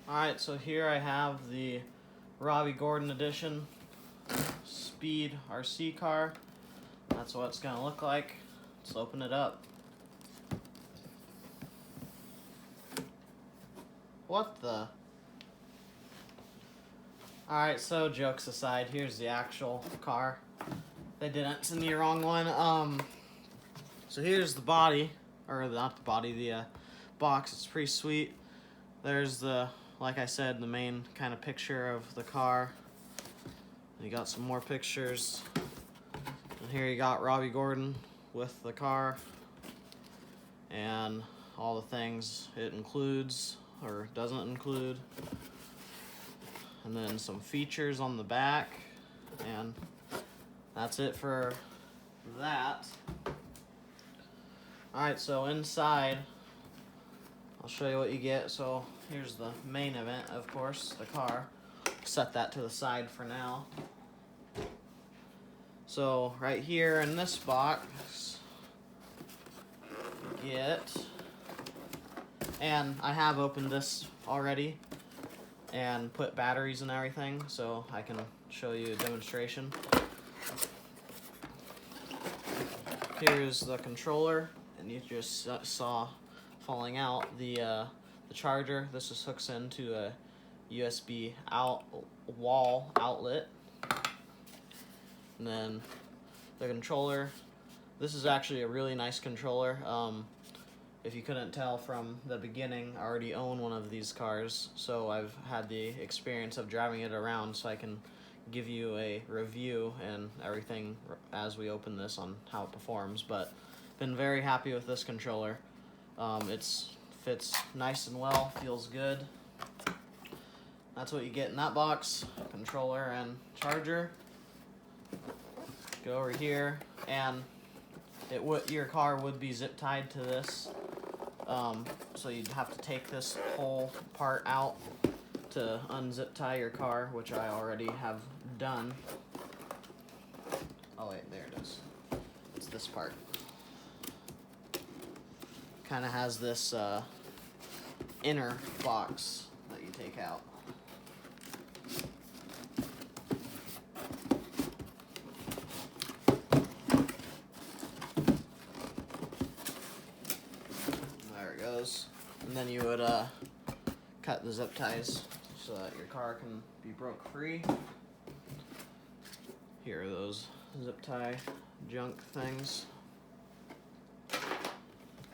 Alright, so here I have the Robby Gordon Edition Speed RC car. That's what it's going to look like. Let's open it up. What the? Alright, so jokes aside, here's the actual car. They didn't send me the wrong one. So here's the body, or not the body, the box. It's pretty sweet. There's the, like I said, the main kind of picture of the car. You got some more pictures. And here you got Robby Gordon with the car and all the things it includes or doesn't include. And then some features on the back, and that's it for that. Alright, so inside, I'll show you what you get. So here's the main event, of course, the car. Set that to the side for now. So right here in this box, you get, and I have opened this already and put batteries and everything, so I can show you a demonstration. Here's the controller, and you just saw falling out the charger. This just hooks into a USB wall outlet. And then the controller. This is actually a really nice controller. If you couldn't tell from the beginning, I already own one of these cars, so I've had the experience of driving it around, so I can give you a review and everything as we open this on how it performs. But been very happy with this controller. It fits nice and well, feels good. That's what you get in that box: controller and charger. Go over here, and your car would be zip tied to this. So you'd have to take this whole part out to unzip tie your car, which I already have done. Oh wait, there it is. It's this part. Kind of has this inner box that you take out. And then you would cut the zip ties so that your car can be broke free. Here are those zip tie junk things.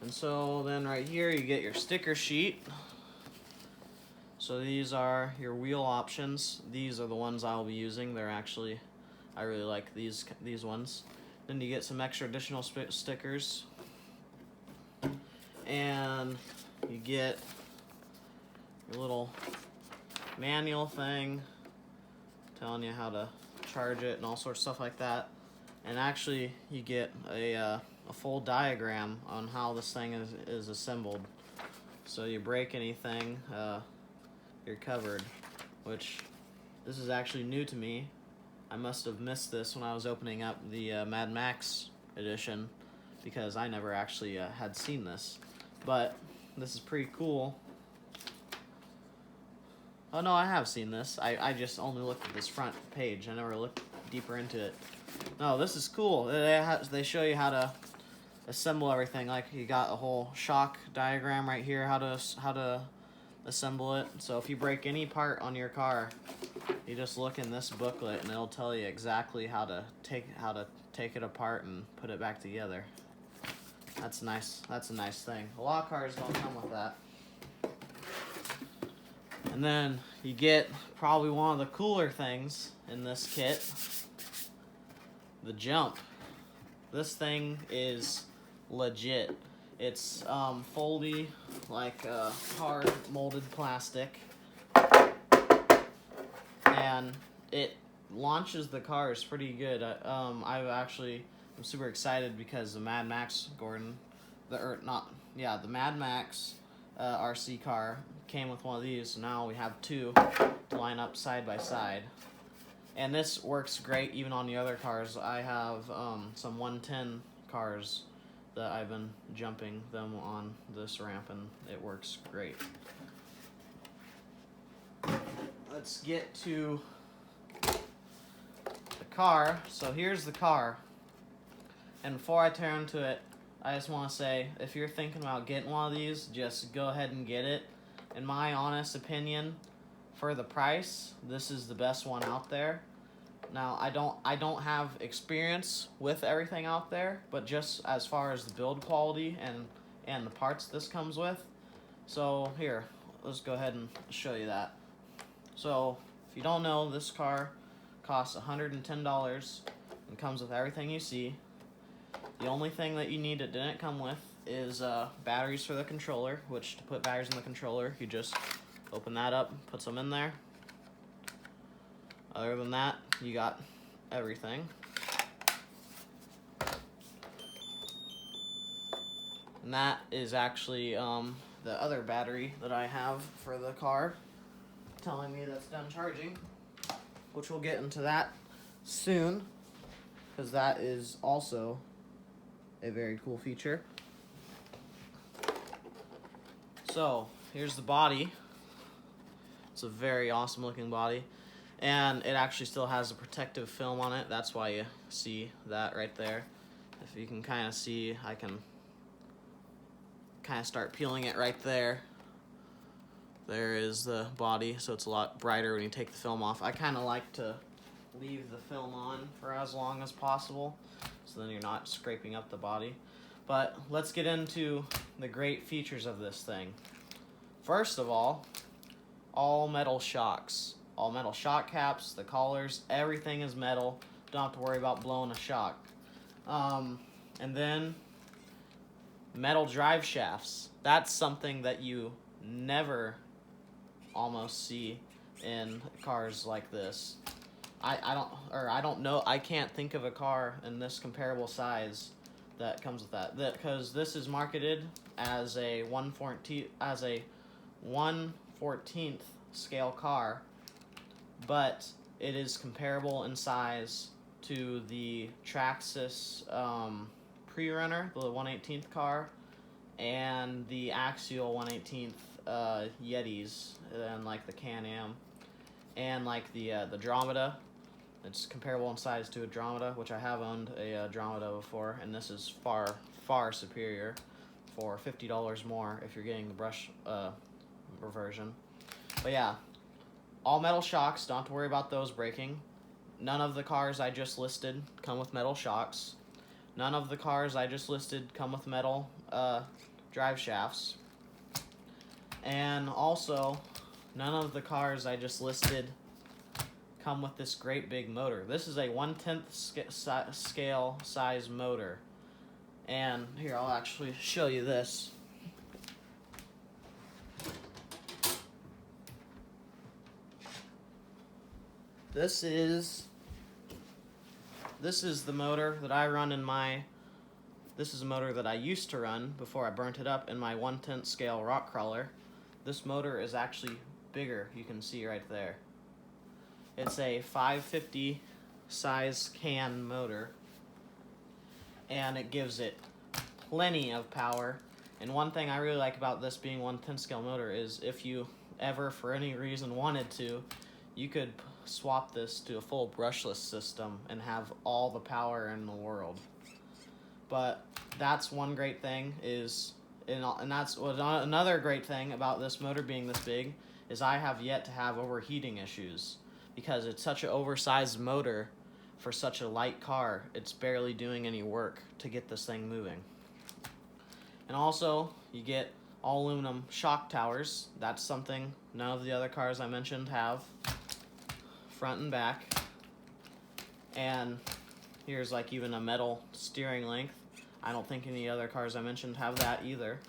And so then right here you get your sticker sheet. So these are your wheel options. These are the ones I'll be using. They're actually, I really like these ones. Then you get some extra additional stickers. And you get your little manual thing telling you how to charge it and all sorts of stuff like that. And actually you get a full diagram on how this thing is assembled. So you break anything, you're covered, which this is actually new to me. I must have missed this when I was opening up the Mad Max edition, because I never actually had seen this. But this is pretty cool. Oh no, I have seen this. I just only looked at this front page. I never looked deeper into it. No, this is cool. They show you how to assemble everything. Like, you got a whole shock diagram right here, how to assemble it. So if you break any part on your car, you just look in this booklet and it'll tell you exactly how to take it apart and put it back together. That's nice. That's a nice thing. A lot of cars don't come with that. And then you get probably one of the cooler things in this kit: the jump. This thing is legit. It's foldy, like hard molded plastic, and it launches the cars pretty good. I'm super excited because the Mad Max Gordon, the Mad Max RC car came with one of these. So now we have two to line up side by side, and this works great even on the other cars. I have some 110 cars that I've been jumping them on this ramp, and it works great. let's get to the car. So here's the car. And before I turn to it, I just want to say, if you're thinking about getting one of these, just go ahead and get it. In my honest opinion, for the price, this is the best one out there. Now, I don't have experience with everything out there, but just as far as the build quality and the parts this comes with. So here, let's go ahead and show you that. So if you don't know, this car costs $110 and comes with everything you see. The only thing that you need that didn't come with is batteries for the controller, which to put batteries in the controller, you just open that up, put some in there. Other than that, you got everything. And that is actually the other battery that I have for the car, telling me that's done charging, which we'll get into that soon, because that is also a very cool feature. So here's the body. It's a very awesome looking body, and it actually still has a protective film on it. That's why you see that right there. If you can kind of see, I can kind of start peeling it right there. There is the body, so it's a lot brighter when you take the film off. I kind of like to leave the film on for as long as possible, so then you're not scraping up the body. But let's get into the great features of this thing. First of all metal shocks. All metal shock caps, the collars, everything is metal. Don't have to worry about blowing a shock. And then metal drive shafts. That's something that you never almost see in cars like this. I don't know, I can't think of a car in this comparable size that comes with that. Because this is marketed as a 1/14th scale car, but it is comparable in size to the Traxxas Pre-Runner, the 1/18th car, and the Axial 1/18th Yetis, and like the Can-Am, and like the Dramata. It's comparable in size to a Dramata, which I have owned a Dramata before, and this is far, far superior for $50 more if you're getting the brush version. But yeah, all metal shocks, don't have to worry about those breaking. None of the cars I just listed come with metal shocks. None of the cars I just listed come with metal drive shafts. And also, none of the cars I just listed come with this great big motor. This is a 1/10th scale size motor. And here, I'll actually show you this. This is the motor that I run in my, this is a motor that I used to run before I burnt it up in my 1/10th scale rock crawler. This motor is actually bigger, you can see right there. It's a 550 size can motor, and it gives it plenty of power. And one thing I really like about this being 1/10th scale motor is if you ever for any reason wanted to, you could swap this to a full brushless system and have all the power in the world. But that's one great thing is, and that's what another great thing about this motor being this big is I have yet to have overheating issues, because it's such an oversized motor for such a light car. It's barely doing any work to get this thing moving. And also, you get all aluminum shock towers. That's something none of the other cars I mentioned have, front and back. And here's like even a metal steering length. I don't think any other cars I mentioned have that either.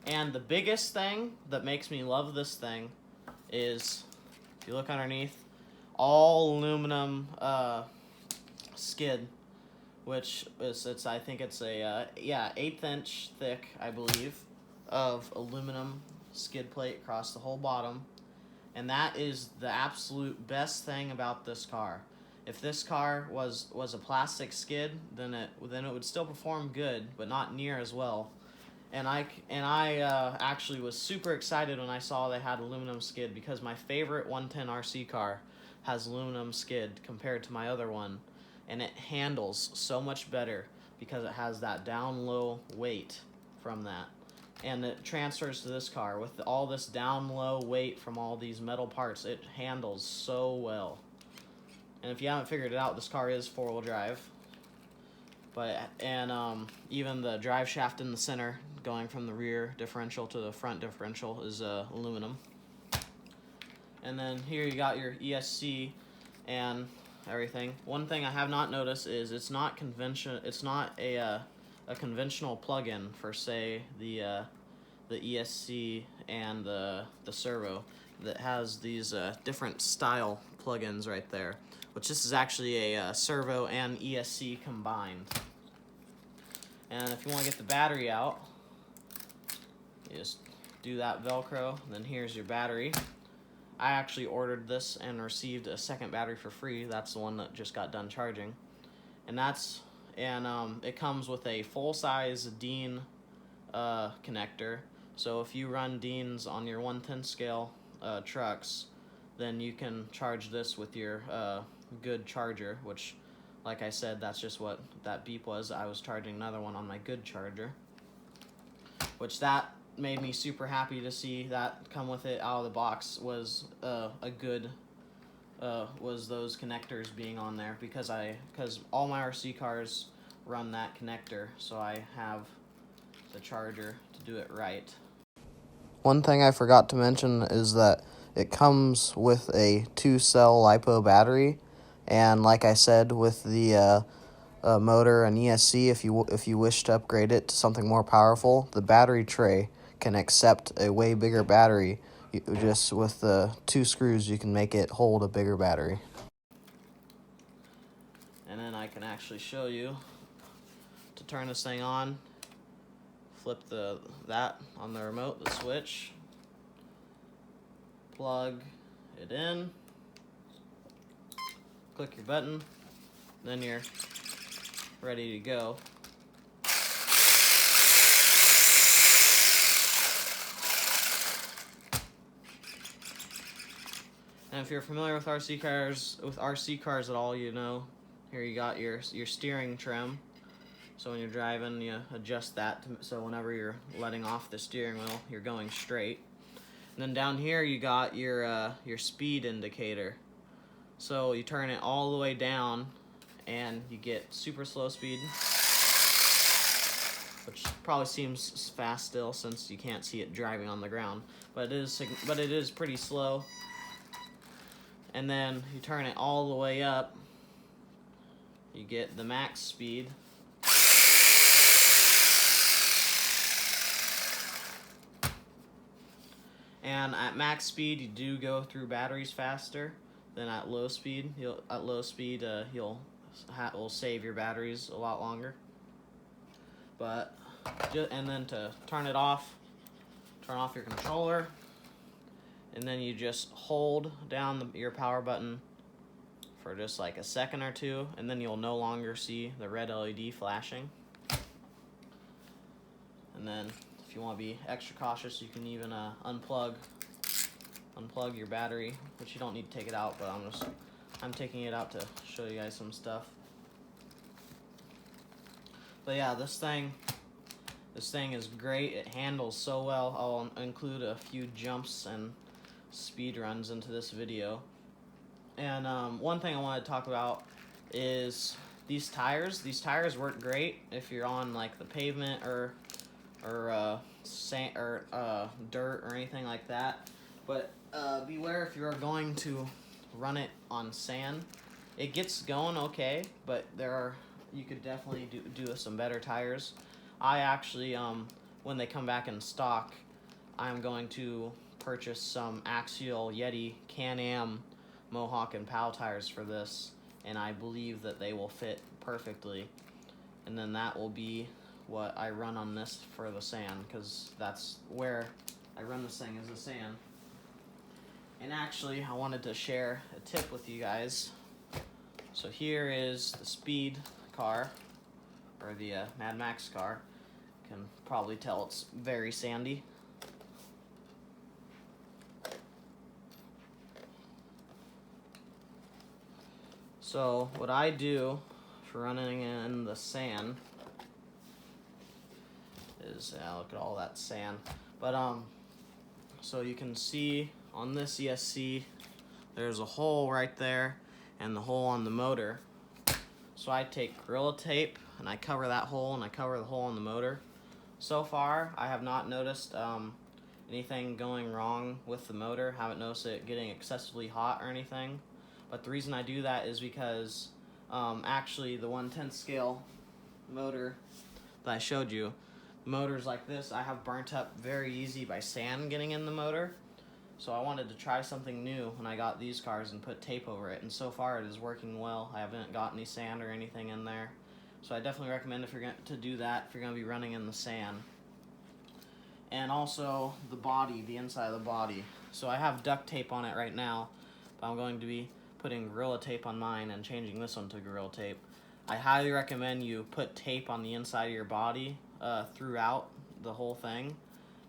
And the biggest thing that makes me love this thing is, if you look underneath, all aluminum skid, which is I think it's a 1/8 inch thick, I believe, of aluminum skid plate across the whole bottom. And that is the absolute best thing about this car. If this car was a plastic skid, then it would still perform good, but not near as well. And I actually was super excited when I saw they had aluminum skid, because my favorite 110 RC car has aluminum skid compared to my other one, and it handles so much better because it has that down low weight from that, and it transfers to this car with all this down low weight from all these metal parts. It handles so well. And if you haven't figured it out, this car is 4-wheel drive. Even the drive shaft in the center, going from the rear differential to the front differential, is aluminum. And then here you got your ESC and everything. One thing I have not noticed is it's not conventional. It's not a conventional plug-in for, say, the ESC and the servo, that has these different style plug-ins right there, which this is actually a servo and ESC combined. And if you want to get the battery out, you just do that Velcro, and then here's your battery. I actually ordered this and received a second battery for free. That's the one that just got done charging. And it comes with a full-size DIN connector. So if you run DINs on your 110 scale trucks, then you can charge this with your good charger, which, like I said, that's just what that beep was. I was charging another one on my good charger, which that made me super happy to see that come with it out of the box. Was was those connectors being on there, because all my RC cars run that connector, so I have the charger to do it right. One thing I forgot to mention is that it comes with a 2-cell LiPo battery, and like I said, with the motor and ESC, if you wish to upgrade it to something more powerful, the battery tray can accept a way bigger battery. Just with the 2 screws, you can make it hold a bigger battery. And then I can actually show you to turn this thing on. Flip that on the remote, the switch, plug it in, click your button, then you're ready to go. And if you're familiar with RC cars at all, you know, here you got your steering trim. So when you're driving, you adjust that so whenever you're letting off the steering wheel, you're going straight. And then down here you got your speed indicator. So you turn it all the way down and you get super slow speed, which probably seems fast still since you can't see it driving on the ground, but it is pretty slow. And then you turn it all the way up, you get the max speed. And at max speed, you do go through batteries faster than at low speed. You'll save your batteries a lot longer. And then to turn it off, turn off your controller, and then you just hold down your power button for just like a second or two, and then you'll no longer see the red LED flashing. And then if you want to be extra cautious, you can even unplug your battery, which you don't need to take it out, but I'm taking it out to show you guys some stuff. But yeah, this thing is great. It handles so well. I'll include a few jumps and speed runs into this video. And one thing I want to talk about is these tires. These tires work great if you're on like the pavement or sand or dirt or anything like that. But beware if you're going to run it on sand. It gets going okay, but you could definitely do some better tires. I actually, when they come back in stock, I'm going to purchase some Axial Yeti Can-Am Mohawk and POW tires for this, and I believe that they will fit perfectly. And then that will be what I run on this for the sand, because that's where I run this thing, is the sand. And actually, I wanted to share a tip with you guys. So here is the speed car, or the Mad Max car. can probably tell it's very sandy. So what I do for running in the sand is, look at all that sand. But so you can see on this ESC, there's a hole right there and the hole on the motor. So I take Gorilla Tape and I cover that hole and I cover the hole in the motor. So far, I have not noticed anything going wrong with the motor. Haven't noticed it getting excessively hot or anything. But the reason I do that is because actually the 1/10 scale motor that I showed you, motors like this I have burnt up very easy by sand getting in the motor. So I wanted to try something new when I got these cars and put tape over it, and so far it is working well. I haven't got any sand or anything in there. So I definitely recommend if you're going to do that, if you're going to be running in the sand. And also the body, the inside of the body. So I have duct tape on it right now, but I'm going to be putting Gorilla Tape on mine and changing this one to Gorilla Tape. I highly recommend you put tape on the inside of your body throughout the whole thing,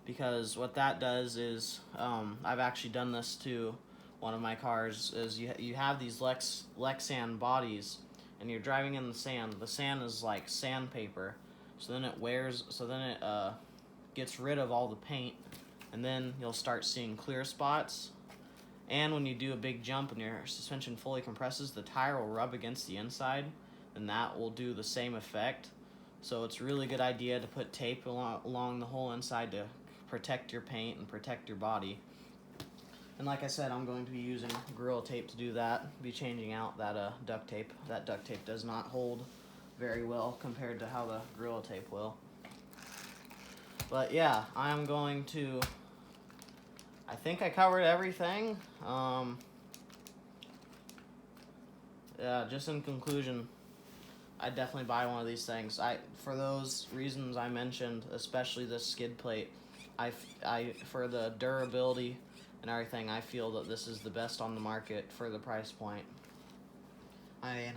because what that does is, I've actually done this to one of my cars, is you have these Lexan bodies and you're driving in the sand. The sand is like sandpaper, so then it wears, so then it gets rid of all the paint, and then you'll start seeing clear spots. And when you do a big jump and your suspension fully compresses, the tire will rub against the inside, and that will do the same effect. So it's a really good idea to put tape along the whole inside to protect your paint and protect your body. And like I said, I'm going to be using Gorilla Tape to do that. Be changing out that duct tape. That duct tape does not hold very well compared to how the Gorilla Tape will. But yeah, I'm going to, I think I covered everything. Yeah, just in conclusion, I'd definitely buy one of these things. For those reasons I mentioned, especially this skid plate, for the durability and everything, I feel that this is the best on the market for the price point. I mean,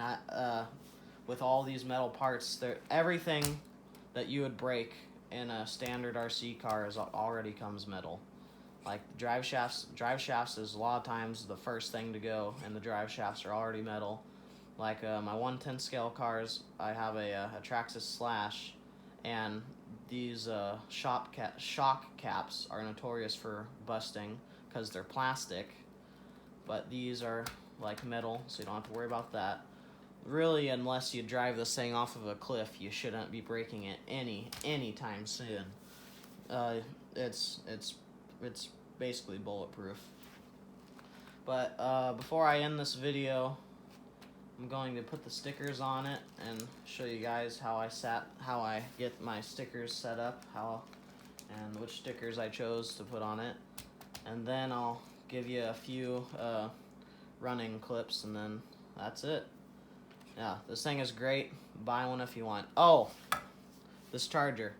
with all these metal parts, everything that you would break in a standard RC car already comes metal. Like drive shafts is a lot of times the first thing to go, and the drive shafts are already metal. Like my 1/10 scale cars, I have a Traxxas Slash, and these shock caps are notorious for busting because they're plastic, but these are like metal, so you don't have to worry about that. Really, unless you drive this thing off of a cliff, you shouldn't be breaking it anytime soon. It's basically bulletproof. But before I end this video, I'm going to put the stickers on it and show you guys how I get my stickers set up, and which stickers I chose to put on it. And then I'll give you a few running clips, and then that's it. Yeah, this thing is great. Buy one if you want. Oh, this charger.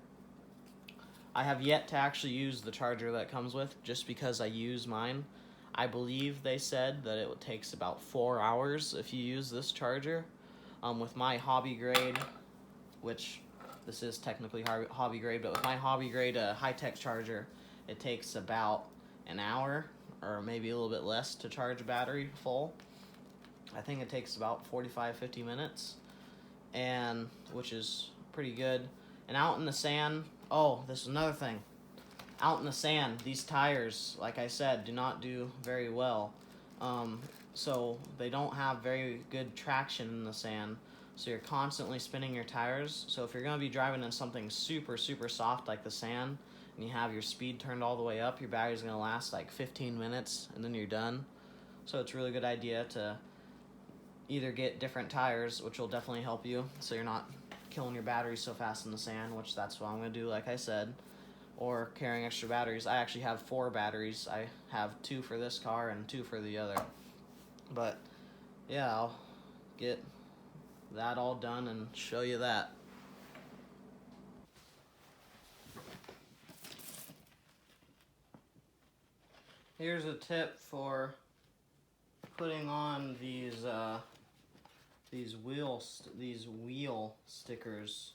I have yet to actually use the charger that comes with, just because I use mine. I believe they said that it takes about 4 hours if you use this charger. With my hobby grade, which this is technically hobby grade, but with my hobby grade high-tech charger, it takes about an hour or maybe a little bit less to charge a battery full. I think it takes about 45-50 minutes, and which is pretty good. And out in the sand, oh, this is another thing. Out in the sand, these tires, like I said, do not do very well. So they don't have very good traction in the sand. So you're constantly spinning your tires. So if you're going to be driving in something super soft like the sand, and you have your speed turned all the way up, your battery's going to last like 15 minutes, and then you're done. So it's a really good idea to either get different tires, which will definitely help you, so you're not killing your battery so fast in the sand, which that's what I'm going to do, like I said, or carrying extra batteries. I actually have 4 batteries. I have 2 for this car and 2 for the other. But yeah, I'll get that all done and show you that. Here's a tip for putting on these wheel stickers.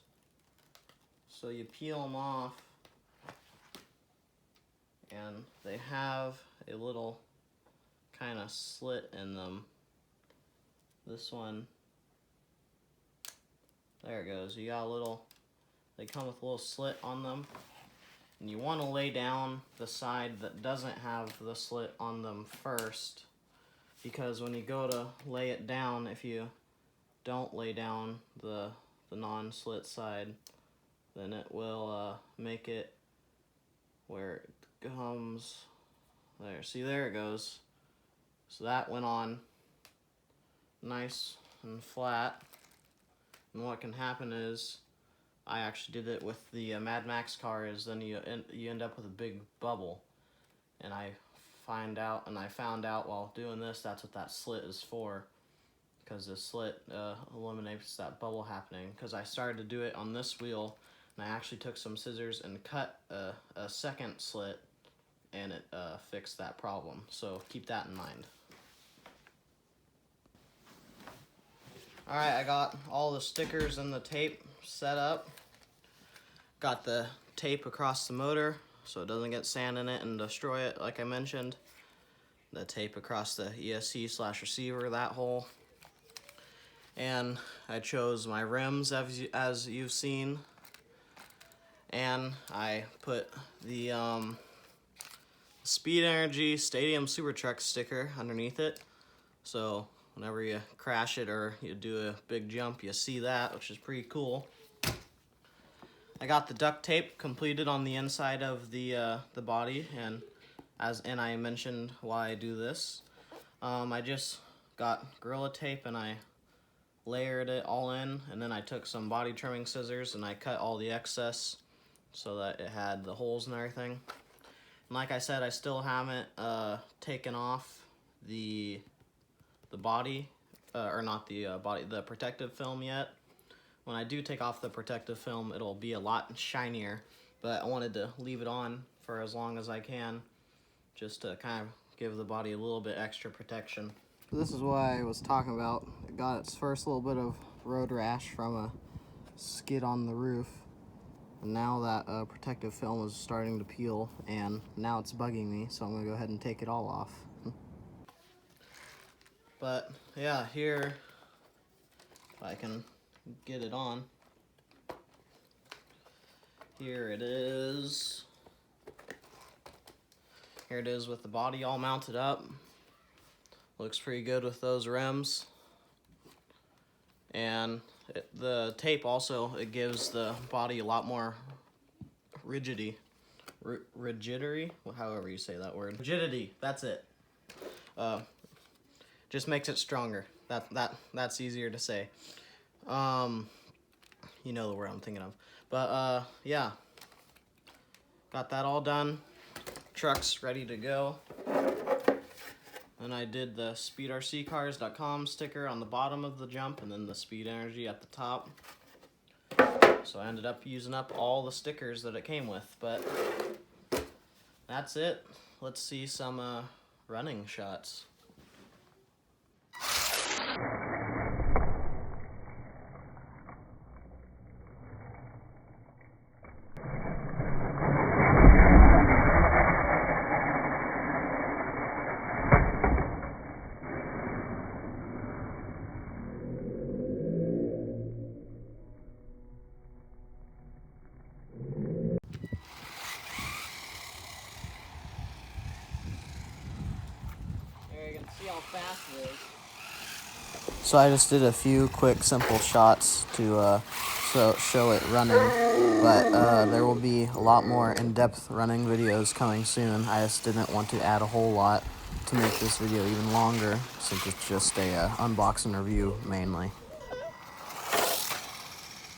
So you peel them off, and they have a little kind of slit in them. This one, there it goes. You got a little, they come with a little slit on them. And you want to lay down the side that doesn't have the slit on them first, because when you go to lay it down, if you don't lay down the non-slit side, then it will make it where it comes there. See, there it goes. So that went on nice and flat. And what can happen is, I actually did it with the Mad Max car, is then you end up with a big bubble. And I found out while doing this, that's what that slit is for, because the slit eliminates that bubble happening. Because I started to do it on this wheel, and I actually took some scissors and cut a second slit, and it fixed that problem. So keep that in mind. Alright, I got all the stickers and the tape set up. Got the tape across the motor so it doesn't get sand in it and destroy it, like I mentioned. The tape across the ESC/receiver, that hole. And I chose my rims as you've seen. And I put the Speed Energy Stadium Super Truck sticker underneath it. So whenever you crash it or you do a big jump, you see that, which is pretty cool. I got the duct tape completed on the inside of the body, and I mentioned why I do this. I just got Gorilla Tape and I layered it all in, and then I took some body trimming scissors and I cut all the excess so that it had the holes and everything. And like I said, I still haven't taken off the body, or not the body, the protective film yet. When I do take off the protective film, it'll be a lot shinier, but I wanted to leave it on for as long as I can, just to kind of give the body a little bit extra protection. This is what I was talking about. It got its first little bit of road rash from a skid on the roof, and now that protective film is starting to peel, and now it's bugging me, so I'm gonna go ahead and take it all off. But yeah, here, if I can get it on. Here it is. Here it is with the body all mounted up. Looks pretty good with those rims. And the tape also, it gives the body a lot more rigidity. However you say that word. Rigidity, that's it. Just makes it stronger. That's easier to say. You know the word I'm thinking of. But yeah, got that all done. Truck's ready to go. And I did the speedrccars.com sticker on the bottom of the jump, and then the Speed Energy at the top. So I ended up using up all the stickers that it came with, but that's it. Let's see some running shots. You can see how fast it is. So I just did a few quick, simple shots to show it running, but there will be a lot more in-depth running videos coming soon. I just didn't want to add a whole lot to make this video even longer, since it's just a unboxing review mainly.